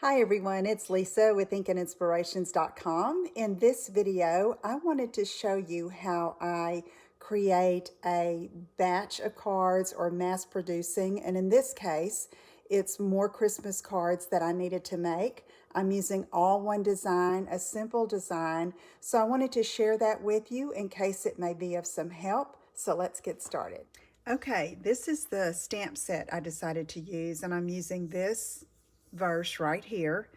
Hi everyone, it's Lisa with InkandInspirations.com. In this video, I wanted to show you how I create a batch of cards or mass producing, and in this case, it's more Christmas cards that I needed to make. I'm using all one design, a simple design, so I wanted to share that with you in case it may be of some help. So let's get started. Okay, this is the stamp set I decided to use, and I'm using this verse right here.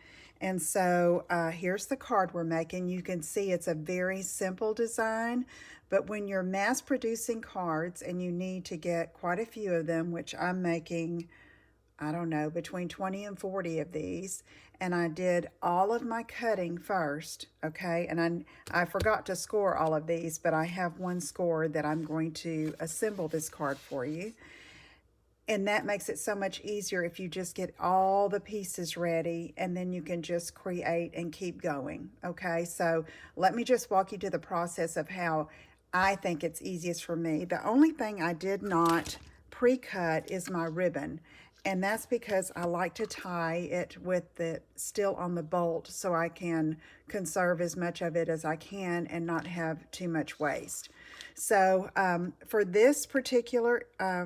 And so here's the card we're making. You can see it's a very simple design, but when you're mass producing cards and you need to get quite a few of them, which I'm making, I don't know, between 20 and 40 of these, and I did all of my cutting first, okay? And I forgot to score all of these, but I have one score that I'm going to assemble this card for you. And that makes it so much easier if you just get all the pieces ready and then you can just create and keep going. Okay, so let me just walk you to the process of how I think it's easiest for me. The only thing I did not pre-cut is my ribbon. And that's because I like to tie it with it still on the bolt so I can conserve as much of it as I can and not have too much waste. So for this particular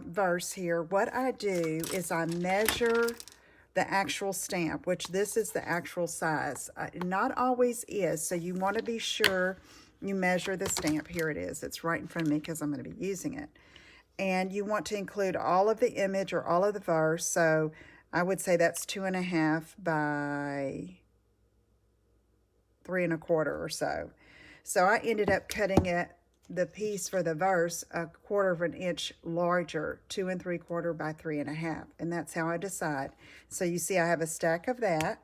verse here, what I do is I measure the actual stamp, which this is the actual size. Not always is, so you want to be sure you measure the stamp. Here it is. It's right in front of me because I'm going to be using it. And you want to include all of the image or all of the verse. So I would say that's 2.5 by 3.25 or so. So I ended up cutting it, the piece for the verse, 1/4 of an inch larger, 2 3/4 by 3.5. And that's how I decide. So you see I have a stack of that.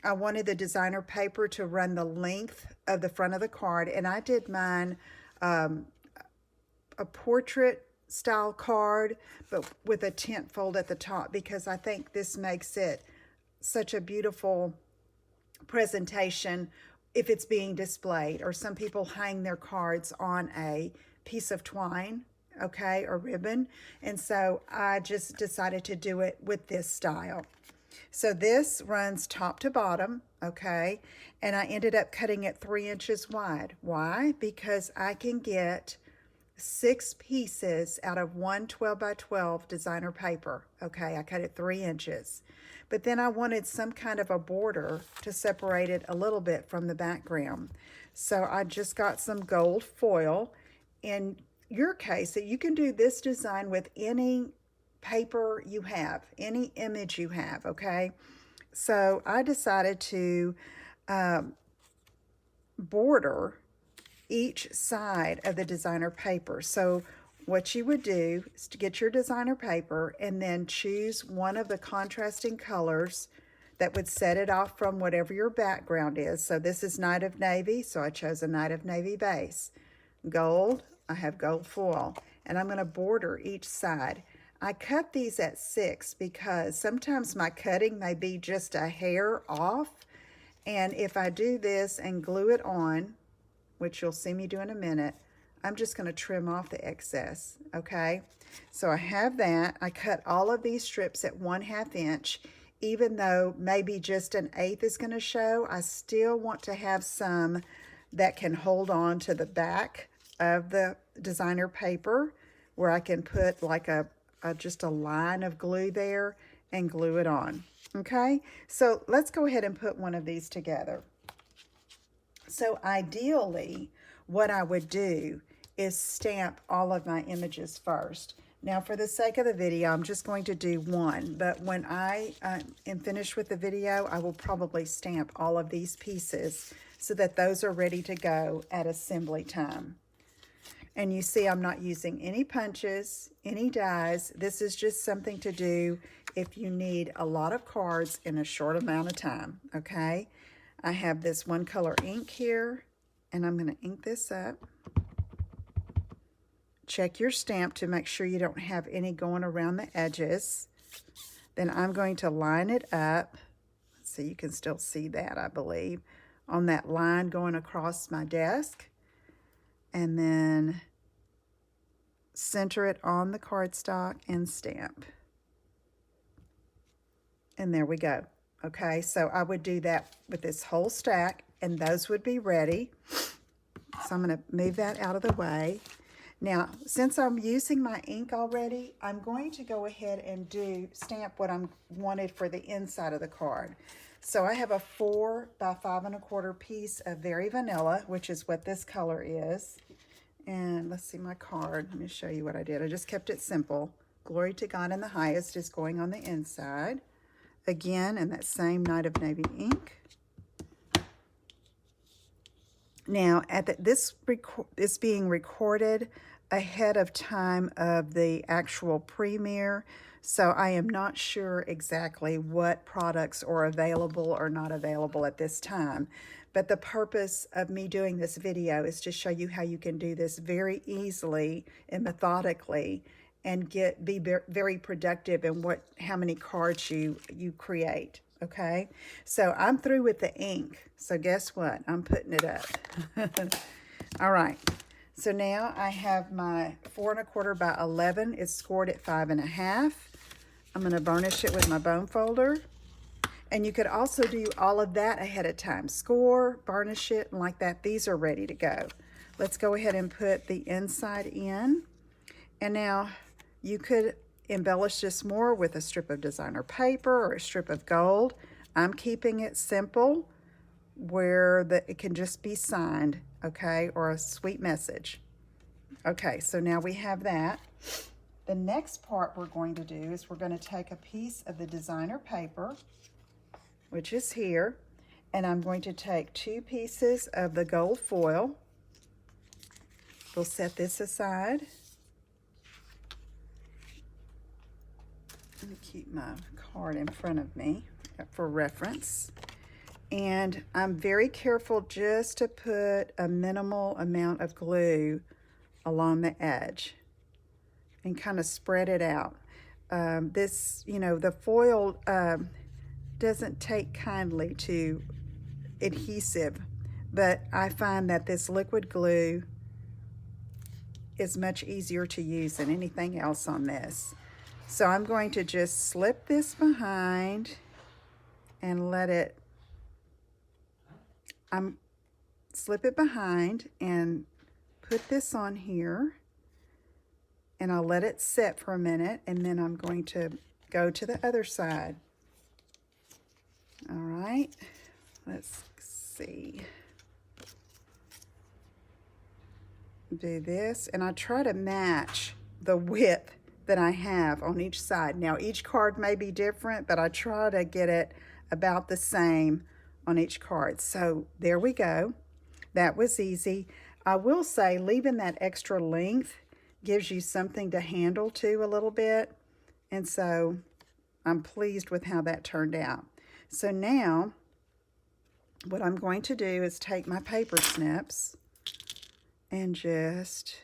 I wanted the designer paper to run the length of the front of the card, and I did mine a portrait style card, but with a tent fold at the top, because I think this makes it such a beautiful presentation if it's being displayed, or some people hang their cards on a piece of twine, okay, or ribbon. And so I just decided to do it with this style. So this runs top to bottom, okay, and I ended up cutting it 3 inches wide. Why? Because I can get 6 pieces out of one 12 by 12 designer paper. Okay, I cut it 3 inches. But then I wanted some kind of a border to separate it a little bit from the background. So I just got some gold foil. In your case, you can do this design with any paper you have, any image you have, okay? So I decided to border each side of the designer paper. So what you would do is to get your designer paper and then choose one of the contrasting colors that would set it off from whatever your background is. So this is Night of Navy, so I chose a Night of Navy base. Gold, I have gold foil, and I'm going to border each side. I cut these at 6 because sometimes my cutting may be just a hair off, and if I do this and glue it on, which you'll see me do in a minute, I'm just going to trim off the excess, okay? So I have that. I cut all of these strips at 1/2 inch. Even though maybe just 1/8 is going to show, I still want to have some that can hold on to the back of the designer paper, where I can put like just a line of glue there and glue it on, okay? So let's go ahead and put one of these together. So ideally, what I would do is stamp all of my images first. Now, for the sake of the video, I'm just going to do one, but when I am finished with the video, I will probably stamp all of these pieces so that those are ready to go at assembly time. And you see I'm not using any punches, any dies. This is just something to do if you need a lot of cards in a short amount of time, okay? I have this one color ink here, and I'm going to ink this up. Check your stamp to make sure you don't have any going around the edges. Then I'm going to line it up, so you can still see that, I believe, on that line going across my desk. And then center it on the cardstock and stamp. And there we go. Okay, so I would do that with this whole stack, and those would be ready. So I'm going to move that out of the way. Now, since I'm using my ink already, I'm going to go ahead and stamp what I'm wanted for the inside of the card. So I have a 4 by 5 1/4 piece of Very Vanilla, which is what this color is. And let's see my card. Let me show you what I did. I just kept it simple. Glory to God in the highest is going on the inside. Again, in that same Night of Navy ink. Now, this is being recorded ahead of time of the actual premiere, so I am not sure exactly what products are available or not available at this time. But the purpose of me doing this video is to show you how you can do this very easily and methodically and be very productive in how many cards you create. Okay, so I'm through with the ink. So guess what? I'm putting it up. All right. So now I have my 4 1/4 by 11. It's scored at 5 1/2. I'm going to burnish it with my bone folder. And you could also do all of that ahead of time. Score, burnish it, and like that. These are ready to go. Let's go ahead and put the inside in. And now you could embellish this more with a strip of designer paper or a strip of gold. I'm keeping it simple where it can just be signed, okay, or a sweet message. Okay, so now we have that. The next part we're going to do is we're going to take a piece of the designer paper, which is here, and I'm going to take 2 pieces of the gold foil. We'll set this aside. Let me keep my card in front of me for reference. And I'm very careful just to put a minimal amount of glue along the edge and kind of spread it out. The foil doesn't take kindly to adhesive, but I find that this liquid glue is much easier to use than anything else on this. So I'm going to just slip this behind and slip it behind and put this on here, and I'll let it set for a minute, and then I'm going to go to the other side. All right, let's see. Do this, and I try to match the width that I have on each side. Now, each card may be different, but I try to get it about the same on each card. So there we go. That was easy. I will say leaving that extra length gives you something to handle too a little bit. And so I'm pleased with how that turned out. So now what I'm going to do is take my paper snips and just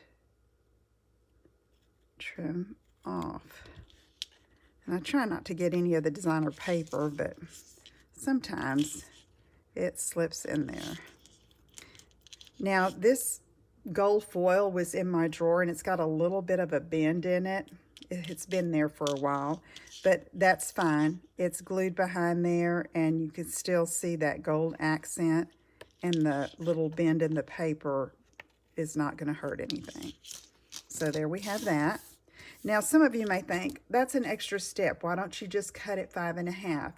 trim off. And I try not to get any of the designer paper, but sometimes it slips in there. Now, this gold foil was in my drawer, and it's got a little bit of a bend in it. It's been there for a while, but that's fine. It's glued behind there, and you can still see that gold accent, and the little bend in the paper is not going to hurt anything. So there we have that. Now, some of you may think, that's an extra step. Why don't you just cut it 5 1/2?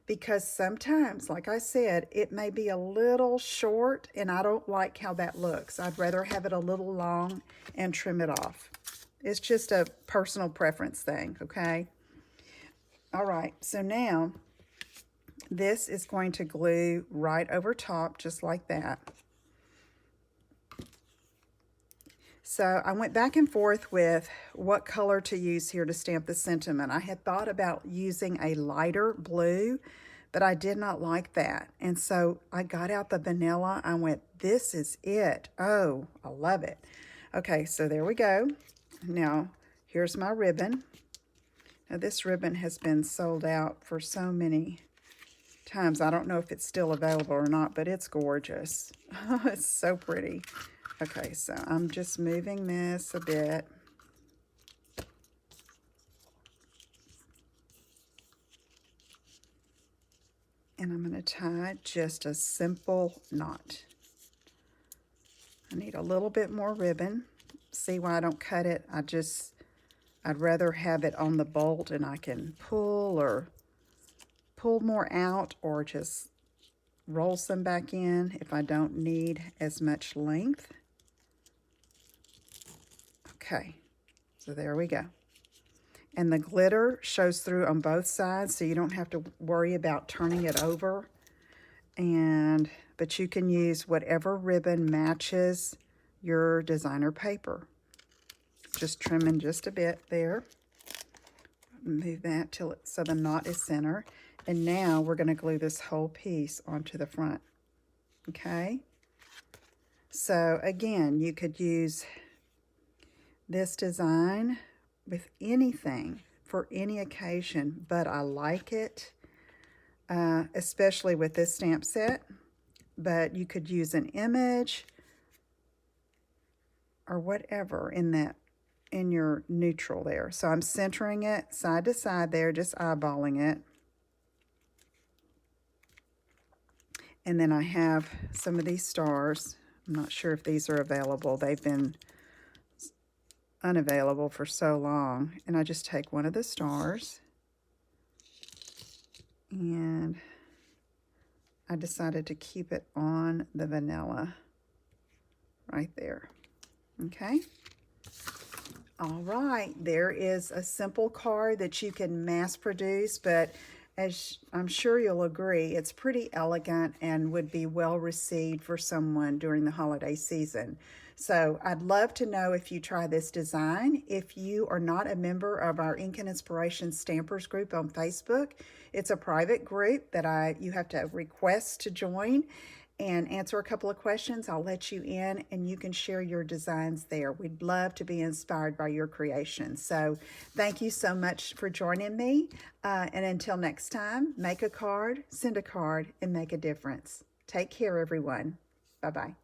Because sometimes, like I said, it may be a little short, and I don't like how that looks. I'd rather have it a little long and trim it off. It's just a personal preference thing, okay? All right, so now this is going to glue right over top, just like that. So I went back and forth with what color to use here to stamp the sentiment. I had thought about using a lighter blue, but I did not like that. And so I got out the vanilla. I went, this is it. Oh, I love it. Okay, so there we go. Now, here's my ribbon. Now, this ribbon has been sold out for so many times. I don't know if it's still available or not, but it's gorgeous. It's so pretty. Okay, so I'm just moving this a bit. And I'm going to tie just a simple knot. I need a little bit more ribbon. See why I don't cut it? I'd rather have it on the bolt and I can pull more out, or just roll some back in if I don't need as much length. Okay, so there we go. And the glitter shows through on both sides, so you don't have to worry about turning it over. But you can use whatever ribbon matches your designer paper. Just trimming just a bit there. Move that so the knot is center. And now we're going to glue this whole piece onto the front. Okay? So again, you could use this design with anything for any occasion, but I like it, especially with this stamp set. But you could use an image or whatever in your neutral there. So I'm centering it side to side there, just eyeballing it. And then I have some of these stars. I'm not sure if these are available. They've been unavailable for so long. And I just take one of the stars, and I decided to keep it on the vanilla right there. Okay. All right, there is a simple card that you can mass produce, but as I'm sure you'll agree, it's pretty elegant and would be well received for someone during the holiday season. So I'd love to know if you try this design. If you are not a member of our Ink and Inspiration Stampers group on Facebook, it's a private group that you have to request to join and answer a couple of questions. I'll let you in and you can share your designs there. We'd love to be inspired by your creations. So thank you so much for joining me. And until next time, make a card, send a card, and make a difference. Take care, everyone. Bye-bye.